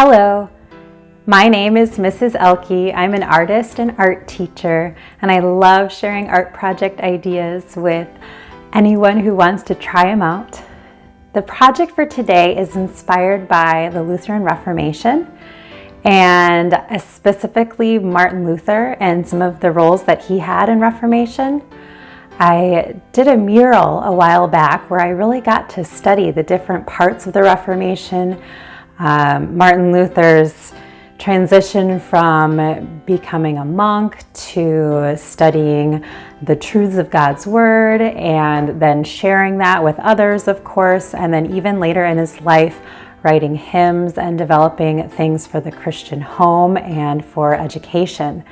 Hello, my name is Mrs. Elke. I'm an artist and art teacher, and I love sharing art project ideas with anyone who wants to try them out. The project for today is inspired by the Lutheran Reformation and specifically Martin Luther and some of the roles that he had in Reformation. I did a mural a while back where I really got to study the different parts of the Reformation, Martin Luther's transition from becoming a monk to studying the truths of God's Word and then sharing that with others, of course, and then even later in his life, writing hymns and developing things for the Christian home and for education.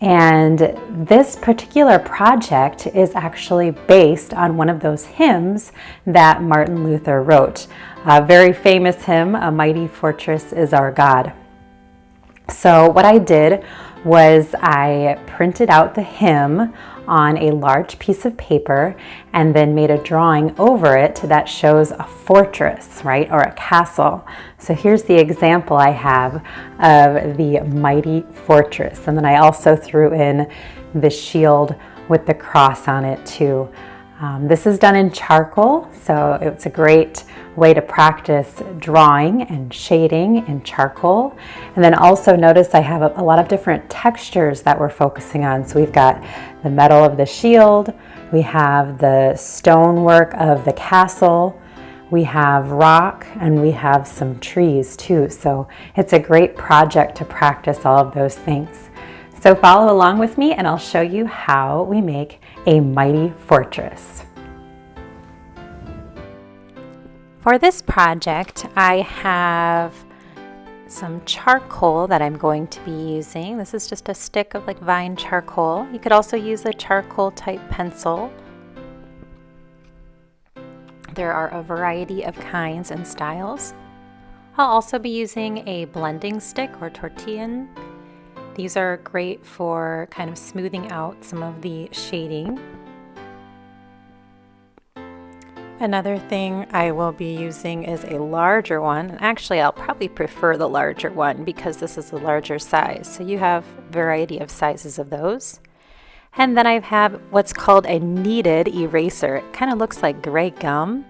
And this particular project is actually based on one of those hymns that Martin Luther wrote. A very famous hymn, "A Mighty Fortress is Our God." So what I did was I printed out the hymn on a large piece of paper and then made a drawing over it that shows a fortress, right, or a castle. So here's the example I have of the mighty fortress. And then I also threw in the shield with the cross on it too. This is done in charcoal, so it's a great way to practice drawing and shading in charcoal. And then also notice I have a lot of different textures that we're focusing on. So we've got the metal of the shield, we have the stonework of the castle, we have rock, and we have some trees too. So it's a great project to practice all of those things. So follow along with me and I'll show you how we make a mighty fortress. For this project, I have some charcoal that I'm going to be using. This is just a stick of vine charcoal. You could also use a charcoal type pencil. There are a variety of kinds and styles. I'll also be using a blending stick or tortillon. These are great for kind of smoothing out some of the shading. Another thing I will be using is a larger one. And actually, I'll probably prefer the larger one because this is a larger size. So you have a variety of sizes of those. And then I have what's called a kneaded eraser. It kind of looks like gray gum.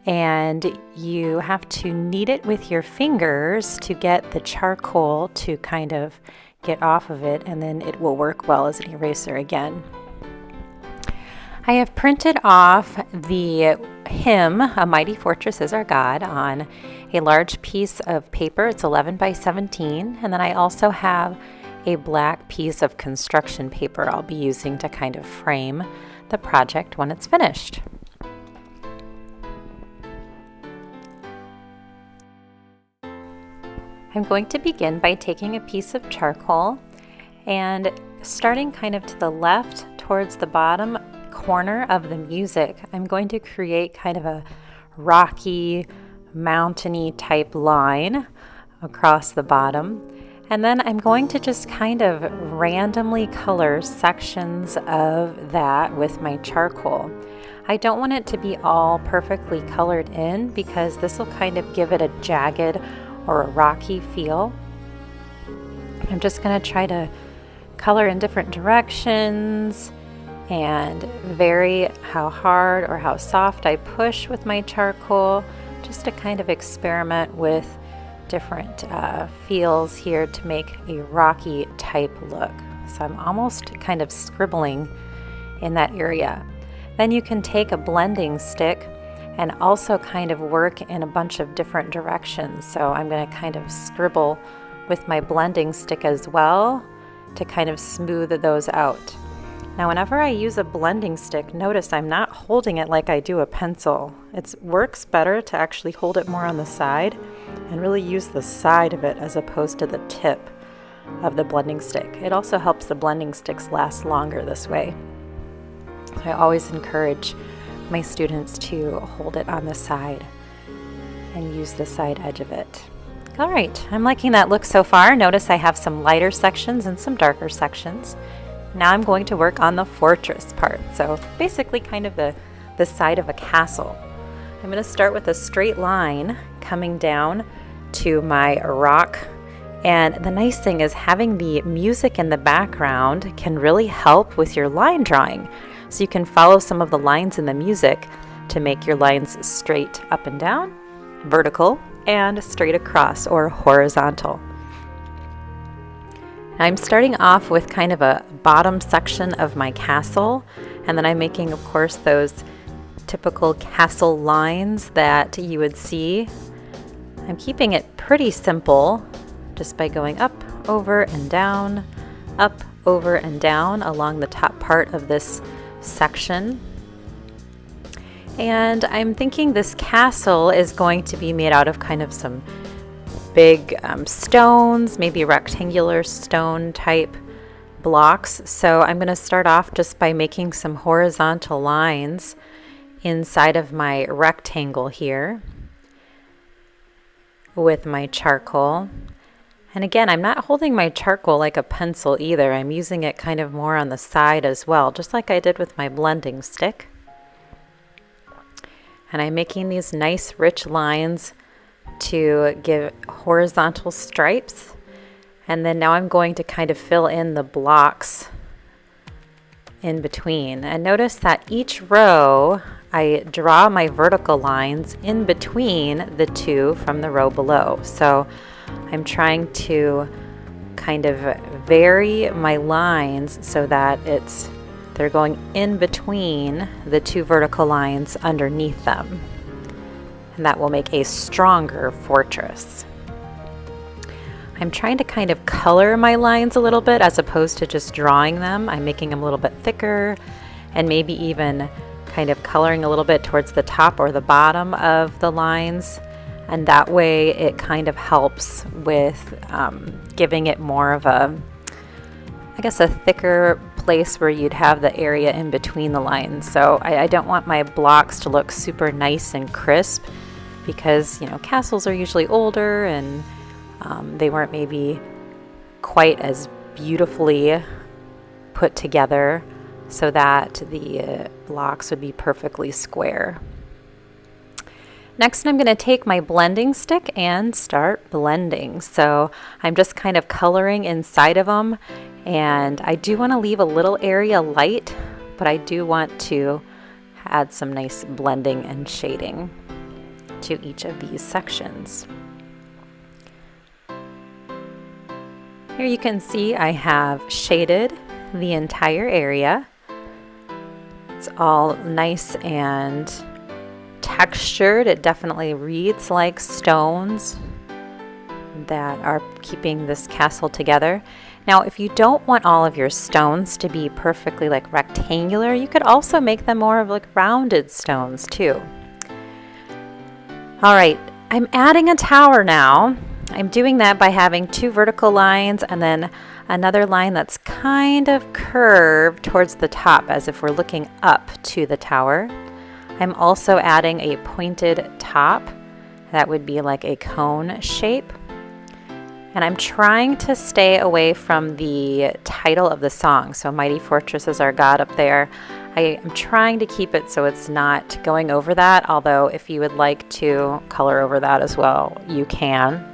And you have to knead it with your fingers to get the charcoal to kind of get off of it, and then it will work well as an eraser again. I have printed off the hymn, "A Mighty Fortress is Our God," on a large piece of paper. It's 11 by 17. And then I also have a black piece of construction paper I'll be using to kind of frame the project when it's finished. I'm going to begin by taking a piece of charcoal and starting kind of to the left towards the bottom corner of the music. I'm going to create kind of a rocky, mountainy type line across the bottom. And then I'm going to just kind of randomly color sections of that with my charcoal. I don't want it to be all perfectly colored in because this will kind of give it a jagged or a rocky feel. I'm just going to try to color in different directions and vary how hard or how soft I push with my charcoal, just to kind of experiment with different feels here to make a rocky type look. So I'm almost kind of scribbling in that area. Then you can take a blending stick and also kind of work in a bunch of different directions. So I'm going to kind of scribble with my blending stick as well to kind of smooth those out. Now whenever I use a blending stick, notice I'm not holding it like I do a pencil. It works better to actually hold it more on the side and really use the side of it as opposed to the tip of the blending stick. It also helps the blending sticks last longer this way. I always encourage my students to hold it on the side and use the side edge of it. All right, I'm liking that look so far. Notice I have some lighter sections and some darker sections. Now I'm going to work on the fortress part. So basically kind of the side of a castle. I'm going to start with a straight line coming down to my rock. And the nice thing is having the music in the background can really help with your line drawing. So you can follow some of the lines in the music to make your lines straight up and down, vertical, and straight across or horizontal. I'm starting off with kind of a bottom section of my castle, and then I'm making, of course, those typical castle lines that you would see. I'm keeping it pretty simple just by going up, over, and down, up, over, and down along the top part of this section. And I'm thinking this castle is going to be made out of kind of some big stones, maybe rectangular stone type blocks. So I'm going to start off just by making some horizontal lines inside of my rectangle here with my charcoal. And again, I'm not holding my charcoal like a pencil either. I'm using it kind of more on the side as well, just like I did with my blending stick. And I'm making these nice rich lines to give horizontal stripes. And then now I'm going to kind of fill in the blocks in between. And notice that each row, I draw my vertical lines in between the two from the row below. So I'm trying to kind of vary my lines so that they're going in between the two vertical lines underneath them. And that will make a stronger fortress. I'm trying to kind of color my lines a little bit as opposed to just drawing them. I'm making them a little bit thicker and maybe even kind of coloring a little bit towards the top or the bottom of the lines. And that way it kind of helps with giving it more of a thicker place where you'd have the area in between the lines. So I don't want my blocks to look super nice and crisp because, castles are usually older and they weren't maybe quite as beautifully put together so that the blocks would be perfectly square. Next, I'm going to take my blending stick and start blending. So I'm just kind of coloring inside of them, and I do want to leave a little area light, but I do want to add some nice blending and shading to each of these sections. Here you can see I have shaded the entire area. It's all nice and textured. It definitely reads like stones that are keeping this castle together. Now, if you don't want all of your stones to be perfectly like rectangular, you could also make them more of like rounded stones too. All right, I'm adding a tower now. I'm doing that by having two vertical lines and then another line that's kind of curved towards the top as if we're looking up to the tower. I'm also adding a pointed top. That would be like a cone shape. And I'm trying to stay away from the title of the song. So Mighty Fortress is Our God up there. I am trying to keep it so it's not going over that, although if you would like to color over that as well, you can.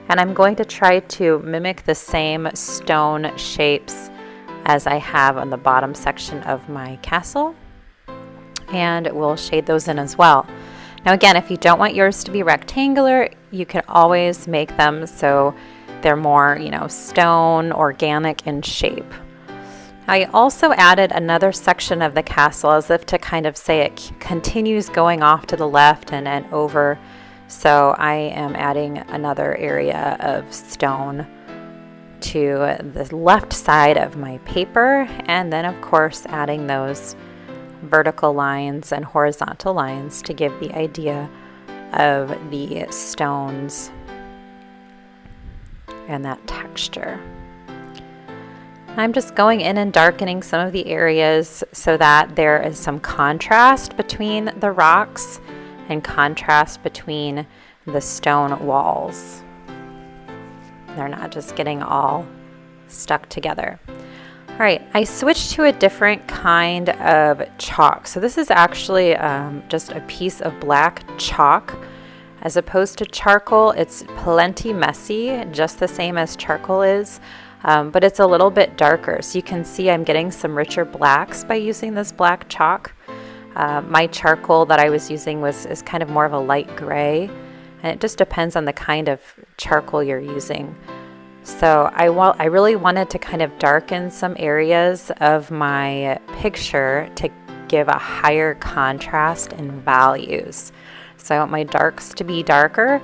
And I'm going to try to mimic the same stone shapes as I have on the bottom section of my castle. And we'll shade those in as well. Now again, if you don't want yours to be rectangular, you can always make them so they're more, stone, organic in shape. I also added another section of the castle as if to kind of say it continues going off to the left and over. So I am adding another area of stone to the left side of my paper, and then of course adding those vertical lines and horizontal lines to give the idea of the stones and that texture. I'm just going in and darkening some of the areas so that there is some contrast between the rocks and contrast between the stone walls. They're not just getting all stuck together. All right, I switched to a different kind of chalk. So this is actually just a piece of black chalk. As opposed to charcoal, it's plenty messy, just the same as charcoal is, but it's a little bit darker. So you can see I'm getting some richer blacks by using this black chalk. My charcoal that I was using is kind of more of a light gray, and it just depends on the kind of charcoal you're using. So I really wanted to kind of darken some areas of my picture to give a higher contrast in values. So I want my darks to be darker,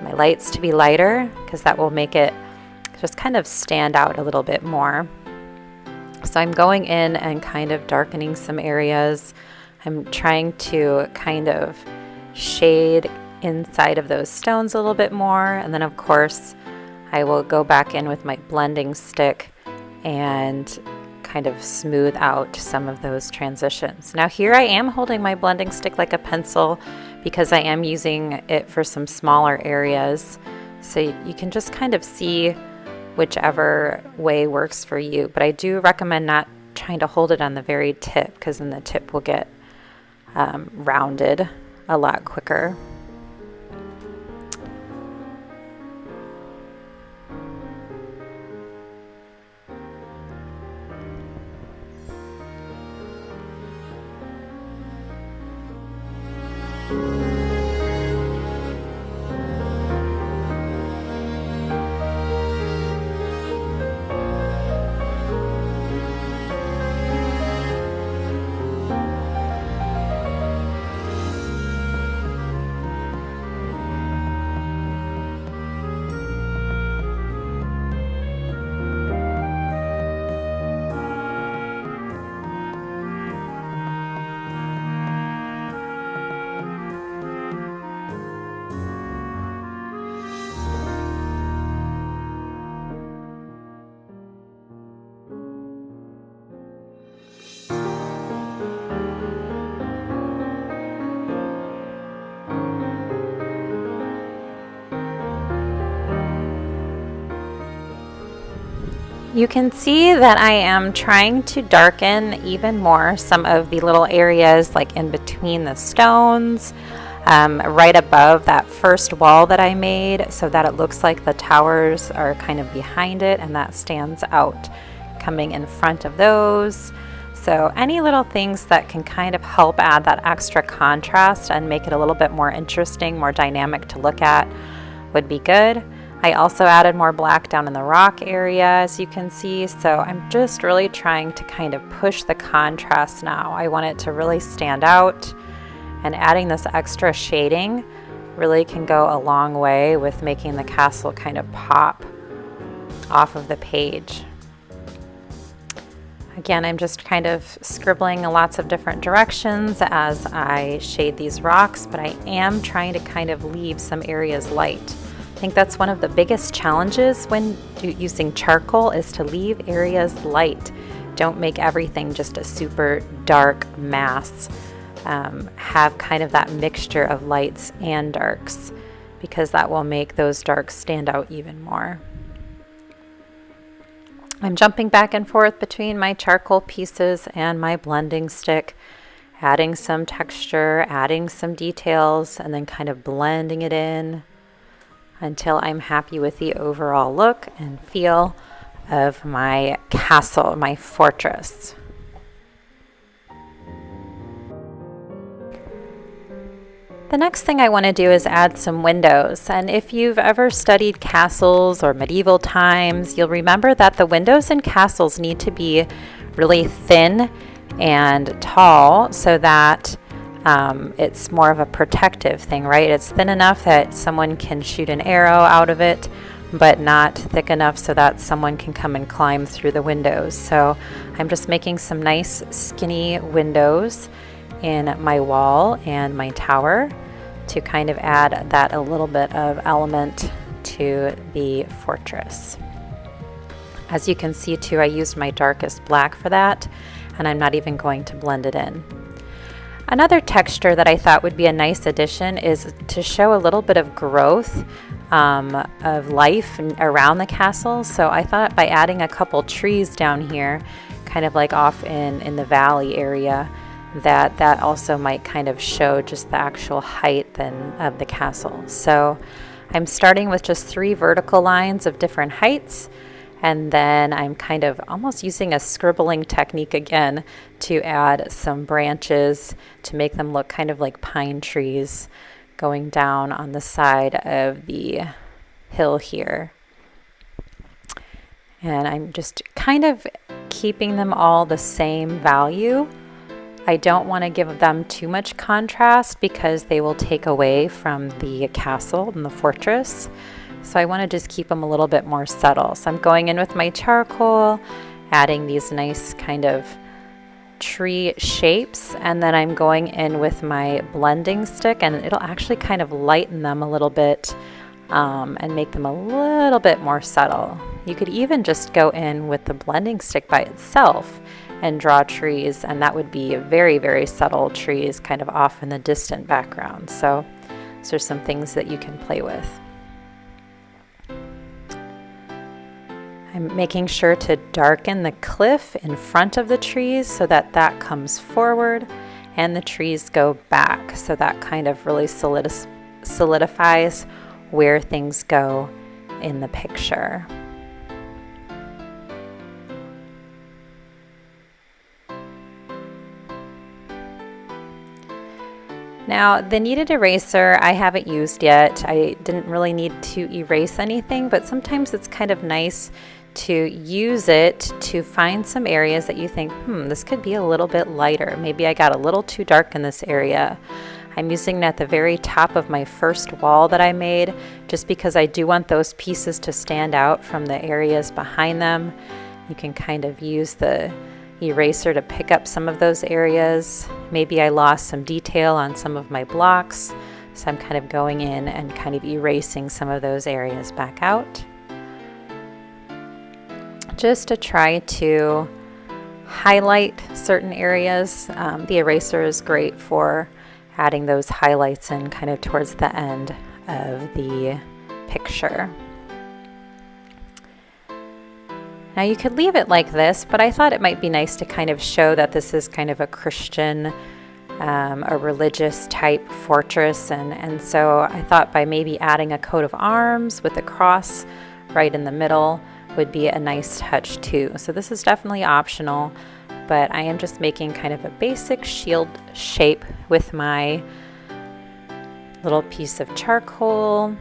my lights to be lighter, because that will make it just kind of stand out a little bit more. So I'm going in and kind of darkening some areas. I'm trying to kind of shade inside of those stones a little bit more. And then of course, I will go back in with my blending stick and kind of smooth out some of those transitions. Now here I am holding my blending stick like a pencil because I am using it for some smaller areas. So you can just kind of see whichever way works for you. But I do recommend not trying to hold it on the very tip, because then the tip will get rounded a lot quicker. You can see that I am trying to darken even more some of the little areas like in between the stones, right above that first wall that I made, so that it looks like the towers are kind of behind it and that stands out coming in front of those. So any little things that can kind of help add that extra contrast and make it a little bit more interesting, more dynamic to look at would be good. I also added more black down in the rock area, as you can see, so I'm just really trying to kind of push the contrast now. I want it to really stand out, and adding this extra shading really can go a long way with making the castle kind of pop off of the page. Again, I'm just kind of scribbling in lots of different directions as I shade these rocks, but I am trying to kind of leave some areas light. I think that's one of the biggest challenges when using charcoal, is to leave areas light. Don't make everything just a super dark mass. Have kind of that mixture of lights and darks, because that will make those darks stand out even more. I'm jumping back and forth between my charcoal pieces and my blending stick, adding some texture, adding some details, and then kind of blending it in until I'm happy with the overall look and feel of my castle, my fortress. The next thing I want to do is add some windows. And if you've ever studied castles or medieval times, you'll remember that the windows in castles need to be really thin and tall so that it's more of a protective thing, right? It's thin enough that someone can shoot an arrow out of it, but not thick enough so that someone can come and climb through the windows. So I'm just making some nice skinny windows in my wall and my tower to kind of add that a little bit of element to the fortress. As you can see too, I used my darkest black for that, and I'm not even going to blend it in. Another texture that I thought would be a nice addition is to show a little bit of growth of life around the castle. So I thought by adding a couple trees down here, kind of like off in the valley area, that also might kind of show just the actual height then of the castle. So I'm starting with just 3 vertical lines of different heights, and then I'm kind of almost using a scribbling technique again to add some branches to make them look kind of like pine trees going down on the side of the hill here. And I'm just kind of keeping them all the same value. I don't want to give them too much contrast because they will take away from the castle and the fortress. So I want to just keep them a little bit more subtle. So I'm going in with my charcoal, adding these nice kind of tree shapes, and then I'm going in with my blending stick, and it'll actually kind of lighten them a little bit and make them a little bit more subtle. You could even just go in with the blending stick by itself and draw trees, and that would be very, very subtle trees kind of off in the distant background. So those are some things that you can play with. I'm making sure to darken the cliff in front of the trees so that that comes forward and the trees go back. So that kind of really solidifies where things go in the picture. Now, the kneaded eraser I haven't used yet. I didn't really need to erase anything, but sometimes it's kind of nice to use it to find some areas that you think, this could be a little bit lighter. Maybe I got a little too dark in this area. I'm using it at the very top of my first wall that I made, just because I do want those pieces to stand out from the areas behind them. You can kind of use the eraser to pick up some of those areas. Maybe I lost some detail on some of my blocks, so I'm kind of going in and kind of erasing some of those areas back out, just to try to highlight certain areas. The eraser is great for adding those highlights in kind of towards the end of the picture. Now you could leave it like this, but I thought it might be nice to kind of show that this is kind of a Christian, a religious type fortress, and so I thought by maybe adding a coat of arms with a cross right in the middle would be a nice touch too. So this is definitely optional, but I am just making kind of a basic shield shape with my little piece of charcoal,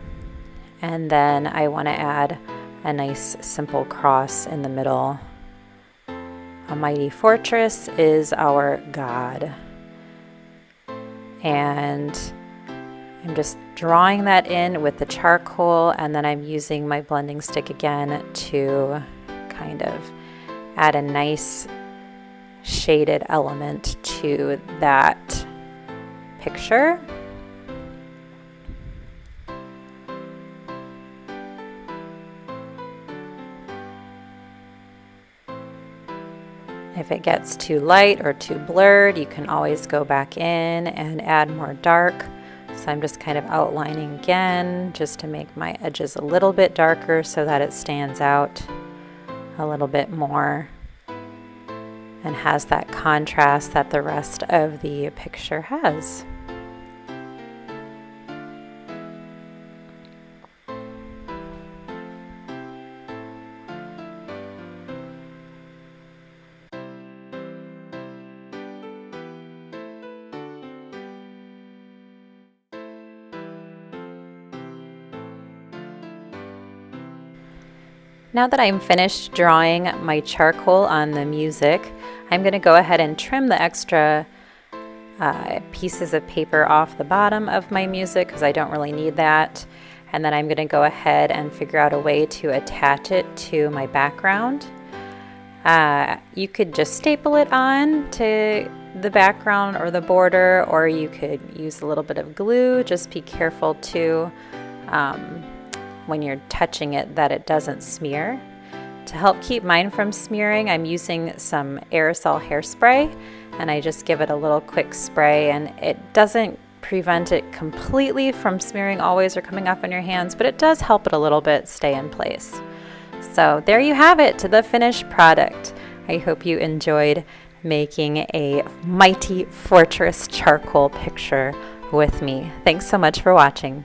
and then I want to add a nice simple cross in the middle. A mighty fortress is our God. And I'm just drawing that in with the charcoal, and then I'm using my blending stick again to kind of add a nice shaded element to that picture. If it gets too light or too blurred, you can always go back in and add more dark. So I'm just kind of outlining again just to make my edges a little bit darker so that it stands out a little bit more and has that contrast that the rest of the picture has. Now that I'm finished drawing my charcoal on the music, I'm going to go ahead and trim the extra pieces of paper off the bottom of my music because I don't really need that. And then I'm going to go ahead and figure out a way to attach it to my background. You could just staple it on to the background or the border, or you could use a little bit of glue. Just be careful too when you're touching it that it doesn't smear. To help keep mine from smearing, I'm using some aerosol hairspray, and I just give it a little quick spray, and it doesn't prevent it completely from smearing always or coming off on your hands, but it does help it a little bit stay in place. So there you have it, the finished product. I hope you enjoyed making a mighty fortress charcoal picture with me. Thanks so much for watching.